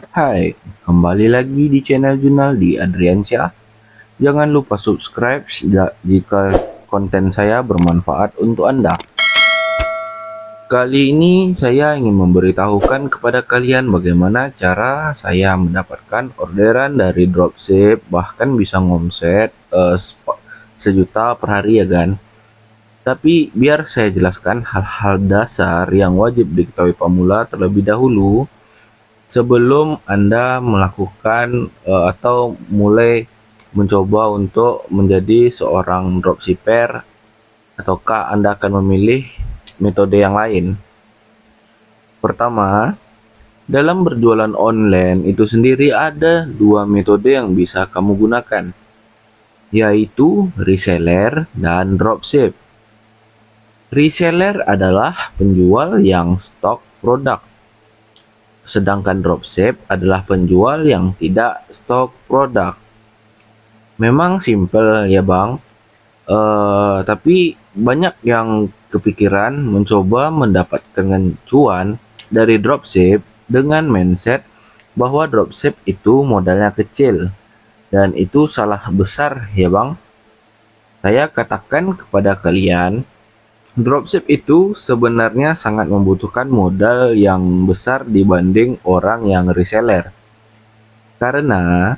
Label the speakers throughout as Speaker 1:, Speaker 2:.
Speaker 1: Hai, kembali lagi di channel Jurnal di Adriansyah. Jangan lupa subscribe jika konten saya bermanfaat untuk Anda. Kali ini saya ingin memberitahukan kepada kalian bagaimana cara saya mendapatkan orderan dari dropship, bahkan bisa ngomset sejuta per hari ya kan. Tapi biar saya jelaskan hal-hal dasar yang wajib diketahui pemula terlebih dahulu sebelum Anda melakukan atau mulai mencoba untuk menjadi seorang dropshipper, ataukah Anda akan memilih metode yang lain. Pertama, dalam berjualan online itu sendiri ada dua metode yang bisa kamu gunakan, yaitu reseller dan dropship. Reseller adalah penjual yang stok produk, sedangkan dropship adalah penjual yang tidak stok produk. Memang simple ya bang, tapi banyak yang kepikiran mencoba mendapatkan cuan dari dropship dengan mindset bahwa dropship itu modalnya kecil, dan itu salah besar ya bang. Saya katakan kepada kalian, dropship itu sebenarnya sangat membutuhkan modal yang besar dibanding orang yang reseller. Karena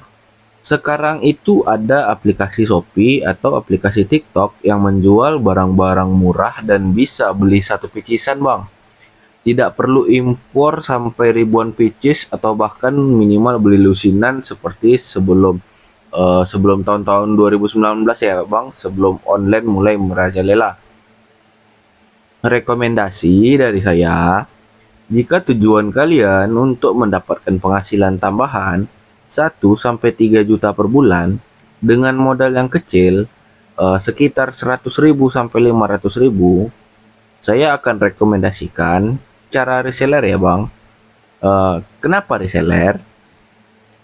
Speaker 1: sekarang itu ada aplikasi Shopee atau aplikasi TikTok yang menjual barang-barang murah dan bisa beli satu picisan bang. Tidak perlu impor sampai ribuan pieces atau bahkan minimal beli lusinan seperti sebelum tahun-tahun 2019 ya bang, sebelum online mulai merajalela. Rekomendasi dari saya, jika tujuan kalian untuk mendapatkan penghasilan tambahan 1 sampai 3 juta per bulan dengan modal yang kecil, sekitar 100.000 sampai 500.000, saya akan rekomendasikan cara reseller ya bang. Kenapa reseller?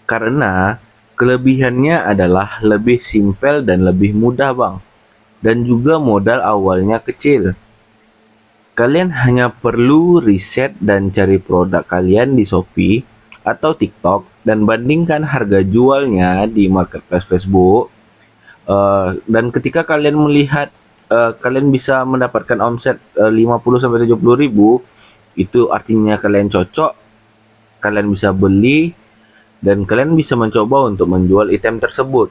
Speaker 1: Karena kelebihannya adalah lebih simpel dan lebih mudah bang, dan juga modal awalnya kecil. Kalian hanya perlu riset dan cari produk kalian di Shopee atau TikTok dan bandingkan harga jualnya di marketplace Facebook. Dan ketika kalian melihat kalian bisa mendapatkan omset 50 sampai 70 ribu, itu artinya kalian cocok, kalian bisa beli dan kalian bisa mencoba untuk menjual item tersebut.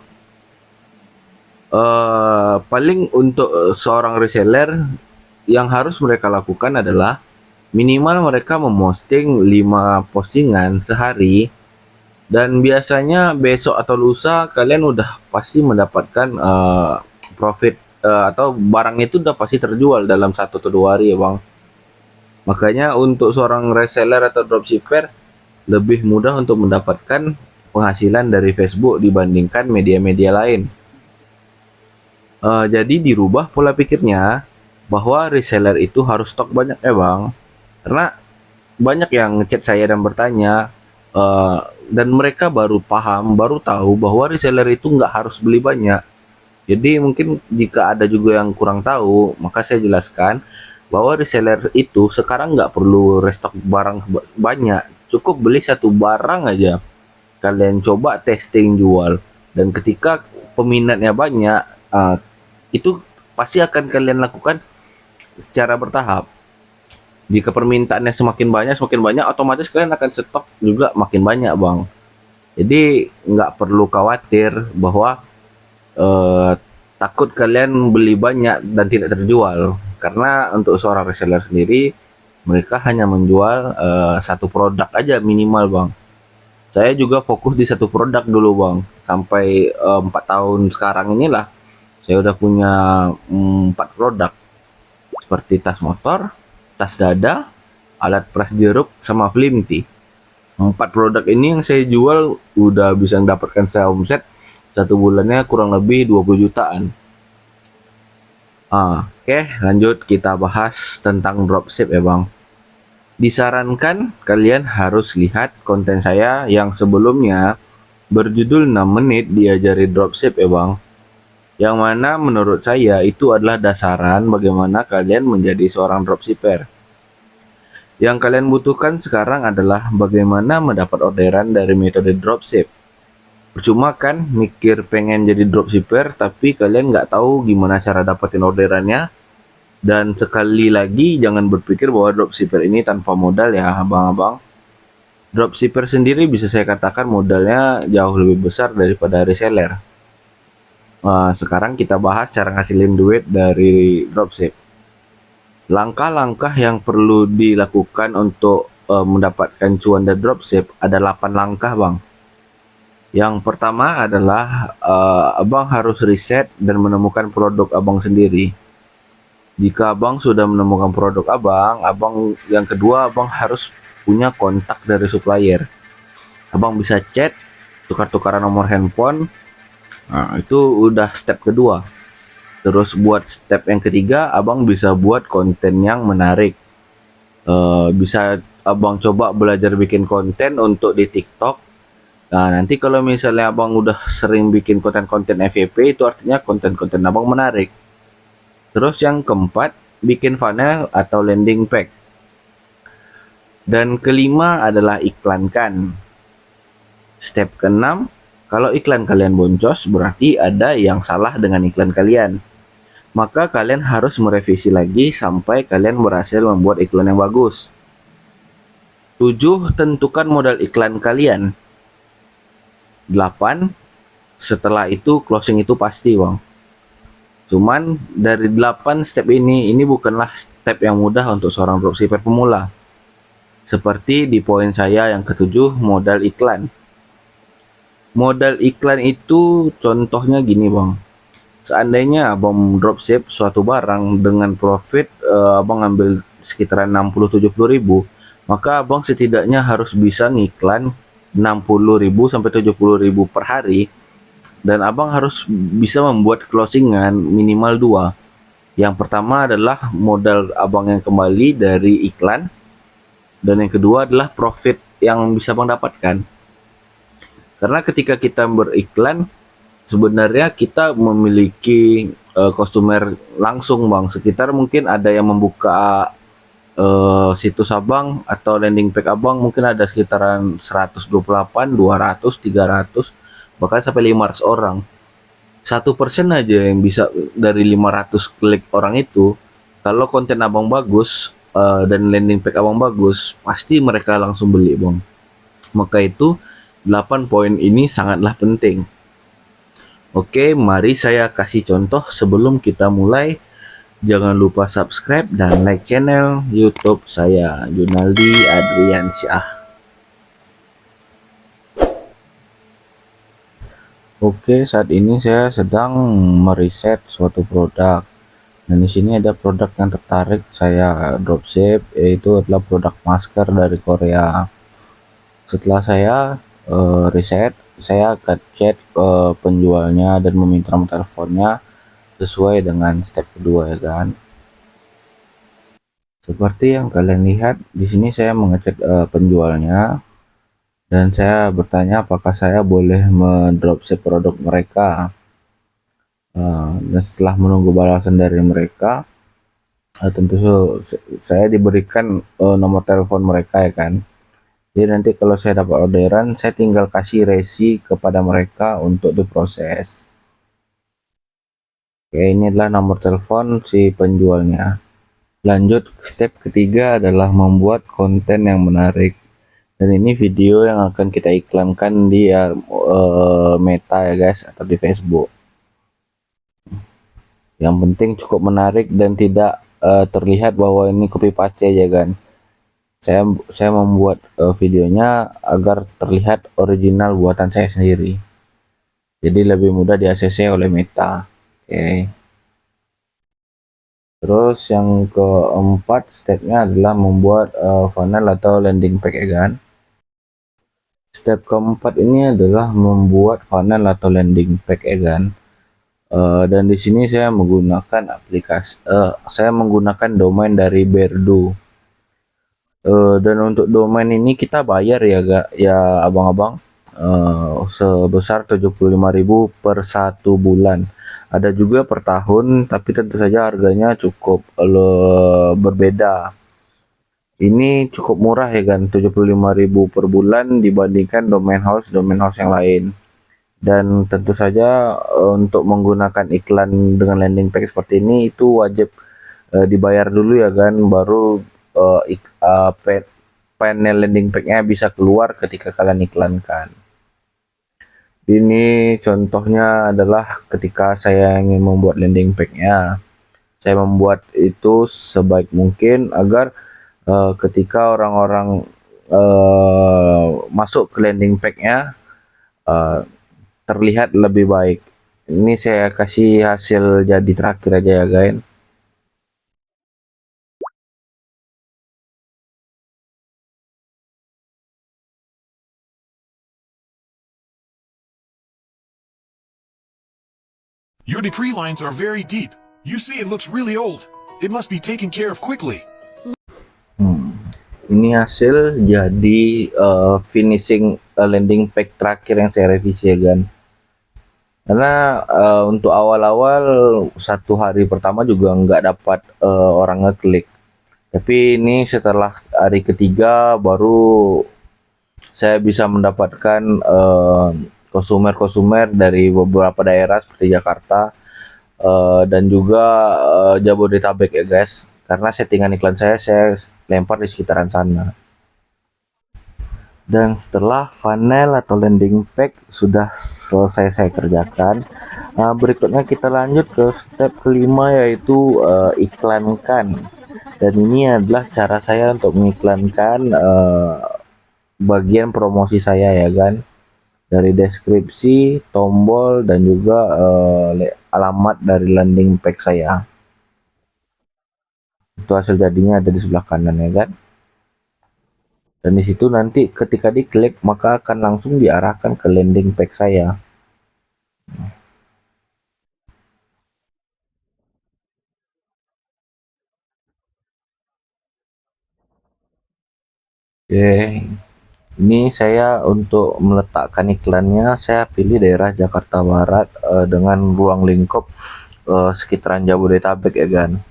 Speaker 1: Paling untuk seorang reseller yang harus mereka lakukan adalah minimal mereka memposting 5 postingan sehari, dan biasanya besok atau lusa kalian udah pasti mendapatkan profit, atau barang itu udah pasti terjual dalam 1 atau 2 hari ya bang. Makanya untuk seorang reseller atau dropshipper lebih mudah untuk mendapatkan penghasilan dari Facebook dibandingkan media-media lain. Jadi dirubah pola pikirnya bahwa reseller itu harus stok banyak ya bang, karena banyak yang ngechat saya dan bertanya, dan mereka baru paham, baru tahu bahwa reseller itu nggak harus beli banyak. Jadi mungkin jika ada juga yang kurang tahu, maka saya jelaskan bahwa reseller itu sekarang nggak perlu restock barang banyak, cukup beli satu barang aja. Kalian coba testing jual, dan ketika peminatnya banyak, itu pasti akan kalian lakukan secara bertahap. Jika permintaannya semakin banyak, otomatis kalian akan stok juga makin banyak bang. Jadi nggak perlu khawatir bahwa eh, takut kalian beli banyak dan tidak terjual. Karena untuk seorang reseller sendiri, mereka hanya menjual satu produk aja minimal bang. Saya juga fokus di satu produk dulu bang, sampai 4 tahun sekarang inilah saya udah punya 4 produk, seperti tas motor, tas dada, alat peras jeruk, sama flimty. 4 produk ini yang saya jual udah bisa mendapatkan saya omset satu bulannya kurang lebih 20 jutaan. Oke, lanjut kita bahas tentang dropship ya bang. Disarankan kalian harus lihat konten saya yang sebelumnya berjudul 6 menit diajari dropship ya bang. Yang mana menurut saya itu adalah dasaran bagaimana kalian menjadi seorang dropshipper. Yang kalian butuhkan sekarang adalah bagaimana mendapat orderan dari metode dropship. Percuma kan mikir pengen jadi dropshipper tapi kalian nggak tahu gimana cara dapetin orderannya. Dan sekali lagi jangan berpikir bahwa dropshipper ini tanpa modal ya abang-abang. Dropshipper sendiri bisa saya katakan modalnya jauh lebih besar daripada reseller. Sekarang kita bahas cara ngasilin duit dari dropship. Langkah-langkah yang perlu dilakukan untuk mendapatkan cuan dari dropship ada 8 langkah bang. Yang pertama adalah abang harus riset dan menemukan produk abang sendiri. Jika abang sudah menemukan produk abang yang kedua abang harus punya kontak dari supplier. Abang bisa chat, tukar-tukaran nomor handphone. Nah, itu udah step kedua. Terus buat step yang ketiga, abang bisa buat konten yang menarik. Bisa abang coba belajar bikin konten untuk di TikTok. Nah, nanti kalau misalnya abang udah sering bikin konten-konten FYP, itu artinya konten-konten abang menarik. Terus yang keempat, bikin funnel atau landing page. Dan kelima adalah iklankan. Step keenam, kalau iklan kalian boncos, berarti ada yang salah dengan iklan kalian. Maka kalian harus merevisi lagi sampai kalian berhasil membuat iklan yang bagus. 7. Tentukan modal iklan kalian. 8. Setelah itu closing itu pasti bang. Cuman dari 8 step ini bukanlah step yang mudah untuk seorang dropshipper pemula. Seperti di poin saya yang ketujuh, modal iklan. Modal iklan itu contohnya gini bang. Seandainya abang dropship suatu barang dengan profit abang ambil sekitaran 60-70 ribu, maka abang setidaknya harus bisa ngiklan 60 ribu sampai 70 ribu per hari, dan abang harus bisa membuat closingan minimal 2. Yang pertama adalah modal abang yang kembali dari iklan, dan yang kedua adalah profit yang bisa abang dapatkan. Karena ketika kita beriklan, sebenarnya kita memiliki customer langsung bang. Sekitar mungkin ada yang membuka situs abang atau landing page abang, mungkin ada sekitaran 128, 200, 300, bahkan sampai 500 orang. 1% aja yang bisa dari 500 klik orang itu, kalau konten abang bagus dan landing page abang bagus, pasti mereka langsung beli bang. Maka itu 8 poin ini sangatlah penting. Oke, mari saya kasih contoh sebelum kita mulai. Jangan lupa subscribe dan like channel YouTube saya, Junaldi Adriansyah. Oke, saat ini saya sedang meriset suatu produk. Dan di sini ada produk yang tertarik saya dropship, yaitu adalah produk masker dari Korea. Setelah saya riset, saya akan chat ke penjualnya dan meminta nomor teleponnya sesuai dengan step kedua ya kan. Seperti yang kalian lihat di sini saya mengechat penjualnya dan saya bertanya apakah saya boleh mendropship produk mereka. Dan setelah menunggu balasan dari mereka, tentu saya diberikan nomor telepon mereka ya kan. Jadi nanti kalau saya dapat orderan, saya tinggal kasih resi kepada mereka untuk diproses. Oke, ini adalah nomor telepon si penjualnya. Lanjut, step ketiga adalah membuat konten yang menarik. Dan ini video yang akan kita iklankan di Meta ya guys, atau di Facebook. Yang penting cukup menarik dan tidak terlihat bahwa ini copy paste aja kan. Saya membuat videonya agar terlihat original buatan saya sendiri. Jadi lebih mudah di-ACC oleh Meta. Oke. Terus yang keempat stepnya adalah membuat funnel atau landing page ya kan. Step keempat ini adalah membuat funnel atau landing page ya kan. Dan di sini saya menggunakan aplikasi, saya menggunakan domain dari Berdu. Dan untuk domain ini kita bayar ya abang-abang, sebesar 75.000 per 1 bulan. Ada juga per tahun, tapi tentu saja harganya cukup berbeda. Ini cukup murah ya kan, 75.000 per bulan dibandingkan domain house yang lain. Dan tentu saja untuk menggunakan iklan dengan landing page seperti ini itu wajib dibayar dulu ya kan, baru panel landing page-nya bisa keluar ketika kalian iklankan. Ini contohnya adalah ketika saya ingin membuat landing page-nya. Saya membuat itu sebaik mungkin agar ketika orang-orang masuk ke landing page-nya uh, terlihat lebih baik. Ini saya kasih hasil jadi terakhir aja ya guys.
Speaker 2: Your decree lines are very deep. You see it looks really old. It must be taken care of quickly.
Speaker 1: Ini hasil jadi finishing landing page terakhir yang saya revisi ya kan. Karena untuk awal-awal 1 hari pertama juga nggak dapat orang ngeklik. Tapi ini setelah hari ketiga baru saya bisa mendapatkan konsumer-konsumer dari beberapa daerah seperti Jakarta dan juga Jabodetabek ya guys. Karena settingan iklan saya lempar di sekitaran sana. Dan setelah funnel atau landing page sudah selesai saya kerjakan, berikutnya kita lanjut ke step kelima yaitu iklankan. Dan ini adalah cara saya untuk mengiklankan bagian promosi saya ya kan, dari deskripsi, tombol dan juga alamat dari landing page saya. Itu hasil jadinya ada di sebelah kanan ya kan. Dan di situ nanti ketika diklik maka akan langsung diarahkan ke landing page saya. Oke, ini saya untuk meletakkan iklannya saya pilih daerah Jakarta Barat dengan ruang lingkup sekitaran Jabodetabek ya kan.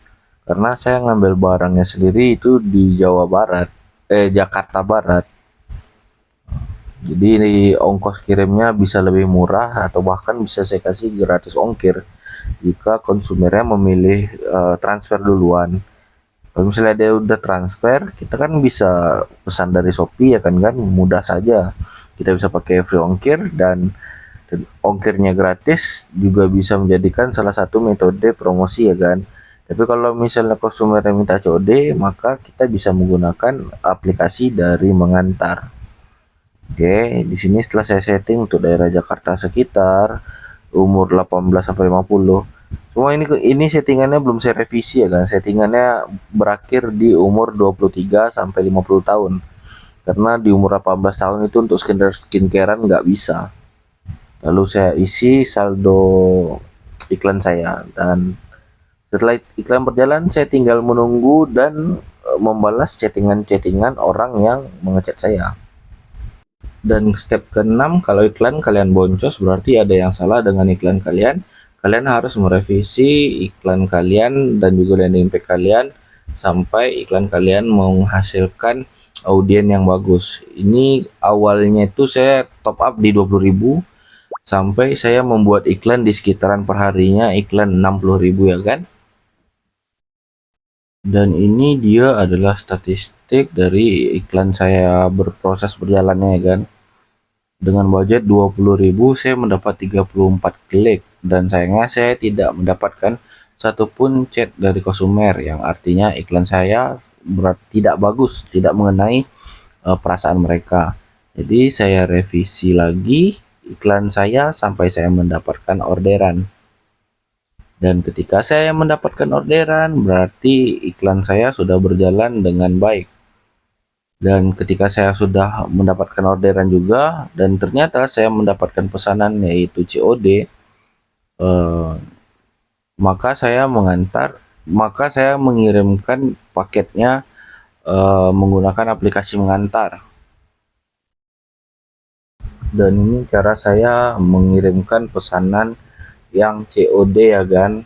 Speaker 1: Karena saya ngambil barangnya sendiri itu di Jawa Barat, Jakarta Barat. Jadi ongkos kirimnya bisa lebih murah atau bahkan bisa saya kasih gratis ongkir jika konsumennya memilih transfer duluan. Kalau misalnya dia udah transfer, kita kan bisa pesan dari Shopee ya kan mudah saja. Kita bisa pakai free ongkir dan ongkirnya gratis juga bisa menjadikan salah satu metode promosi ya kan. Tapi kalau misalnya konsumen minta COD, maka kita bisa menggunakan aplikasi dari mengantar. Oke, di sini setelah saya setting untuk daerah Jakarta sekitar umur 18 sampai 50. Cuma ini settingannya belum saya revisi ya kan. Settingannya berakhir di umur 23 sampai 50 tahun. Karena di umur 18 tahun itu untuk skincarean nggak bisa. Lalu saya isi saldo iklan saya dan setelah iklan berjalan saya tinggal menunggu dan membalas chattingan-chattingan orang yang mengechat saya. Dan step ke-6, kalau iklan kalian boncos berarti ada yang salah dengan iklan kalian. Kalian harus merevisi iklan kalian dan juga landing page kalian sampai iklan kalian menghasilkan audien yang bagus. Ini awalnya itu saya top up di 20.000 sampai saya membuat iklan di sekitaran perharinya iklan 60.000 ya kan. Dan ini dia adalah statistik dari iklan saya berproses berjalannya ya kan. Dengan budget 20.000 saya mendapat 34 klik dan sayangnya saya tidak mendapatkan satupun chat dari konsumer yang artinya iklan saya tidak bagus, tidak mengenai perasaan mereka. Jadi saya revisi lagi iklan saya sampai saya mendapatkan orderan. Dan ketika saya mendapatkan orderan berarti iklan saya sudah berjalan dengan baik. Dan ketika saya sudah mendapatkan orderan juga dan ternyata saya mendapatkan pesanan yaitu COD, eh, maka saya mengirimkan paketnya menggunakan aplikasi mengantar. Dan ini cara saya mengirimkan pesanan yang COD ya kan.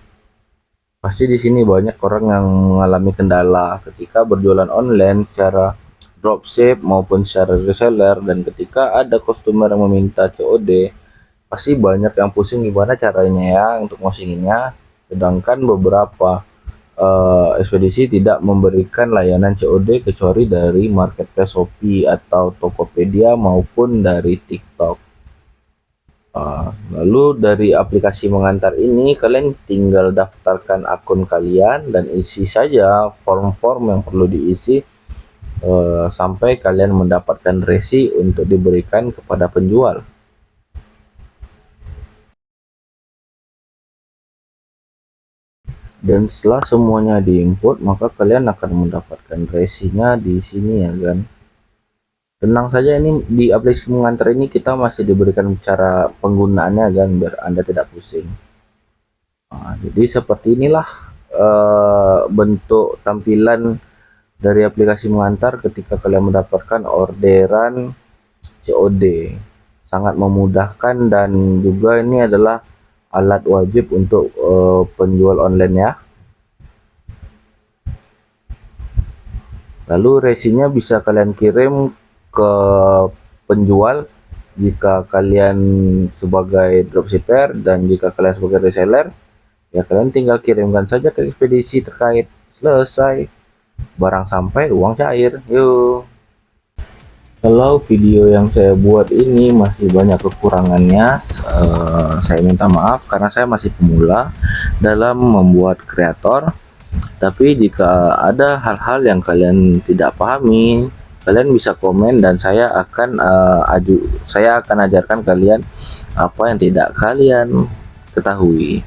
Speaker 1: Pasti di sini banyak orang yang mengalami kendala ketika berjualan online secara dropship maupun secara reseller, dan ketika ada customer yang meminta COD, pasti banyak yang pusing gimana caranya ya untuk ngosinginnya. Sedangkan beberapa ekspedisi tidak memberikan layanan COD kecuali dari marketplace Shopee atau Tokopedia maupun dari TikTok. Lalu dari aplikasi mengantar ini kalian tinggal daftarkan akun kalian dan isi saja form-form yang perlu diisi sampai kalian mendapatkan resi untuk diberikan kepada penjual. Dan setelah semuanya diinput, maka kalian akan mendapatkan resinya di sini ya kan. Tenang saja, ini di aplikasi mengantar ini kita masih diberikan cara penggunaannya kan, biar Anda tidak pusing. Jadi seperti inilah bentuk tampilan dari aplikasi mengantar ketika kalian mendapatkan orderan COD. Sangat memudahkan, dan juga ini adalah alat wajib untuk penjual online ya. Lalu resinya bisa kalian kirim ke penjual jika kalian sebagai dropshipper, dan jika kalian sebagai reseller ya kalian tinggal kirimkan saja ke ekspedisi terkait. Selesai, barang sampai uang cair. Yuk. Kalau video yang saya buat ini masih banyak kekurangannya, saya minta maaf karena saya masih pemula dalam membuat kreator. Tapi jika ada hal-hal yang kalian tidak pahami, kalian bisa komen dan saya akan ajarkan kalian apa yang tidak kalian ketahui.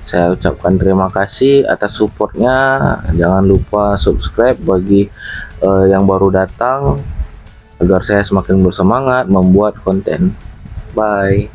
Speaker 1: Saya ucapkan terima kasih atas supportnya. Jangan lupa subscribe bagi yang baru datang agar saya semakin bersemangat membuat konten. Bye.